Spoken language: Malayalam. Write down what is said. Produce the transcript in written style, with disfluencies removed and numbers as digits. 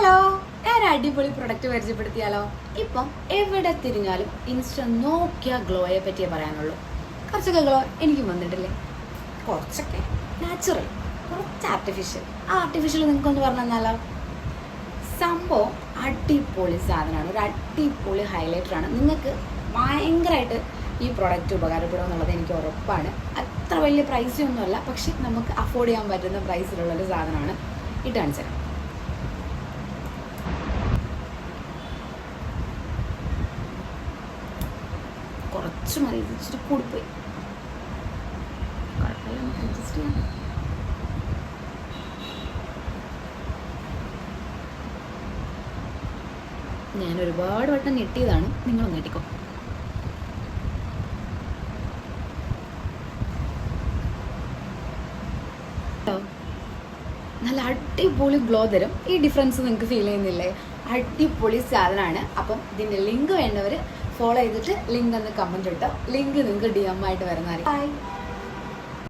ഹലോ, ഞാൻ അടിപൊളി പ്രൊഡക്റ്റ് പരിചയപ്പെടുത്തിയാലോ? ഇപ്പം എവിടെ തിരിഞ്ഞാലും ഇൻസ്റ്റന്റ് നോക്കിയ ഗ്ലോയെ പറ്റിയേ പറയാനുള്ളൂ. കുറച്ചൊക്കെ ഗ്ലോ എനിക്കും വന്നിട്ടില്ലേ? കുറച്ചൊക്കെ നാച്ചുറൽ, കുറച്ച് ആർട്ടിഫിഷ്യൽ നിങ്ങൾക്കൊന്ന് പറഞ്ഞു തന്നാലോ? സംഭവം അടിപൊളി സാധനമാണ്, ഒരു അടിപൊളി ഹൈലൈറ്ററാണ്. നിങ്ങൾക്ക് ഭയങ്കരമായിട്ട് ഈ പ്രൊഡക്റ്റ് ഉപകാരപ്പെടും എന്നുള്ളത് എനിക്ക് ഉറപ്പാണ്. അത്ര വലിയ പ്രൈസൊന്നുമല്ല, പക്ഷെ നമുക്ക് അഫോർഡ് ചെയ്യാൻ പറ്റുന്ന പ്രൈസിലുള്ളൊരു സാധനമാണ്. ഇട്ട് കാണിച്ചു തരാം. കുറച്ച് മതി, ഇച്ചിരി കൂടിപ്പോയി, കുഴപ്പമില്ല, നമുക്ക് അഡ്ജസ്റ്റ് ചെയ്യാം. ഞാൻ ഒരുപാട് വട്ടം ഞെട്ടിയതാണ്, നിങ്ങളൊന്ന് ഞെട്ടിക്കോ. നല്ല അടിപൊളി ഗ്ലോ തരും. ഈ ഡിഫറൻസ് നിങ്ങൾക്ക് ഫീൽ ചെയ്യുന്നില്ലേ? അടിപൊളി സാധനമാണ്. അപ്പം ഇതിൻ്റെ ലിങ്ക് വേണ്ടവർ ഫോളോ ചെയ്തിട്ട് ലിങ്ക് ഒന്ന് കമൻറ്റ് ഇട്ടോ. ലിങ്ക് നിങ്ങൾക്ക് DM ആയിട്ട് വരുന്നതായിരിക്കും. ബൈ.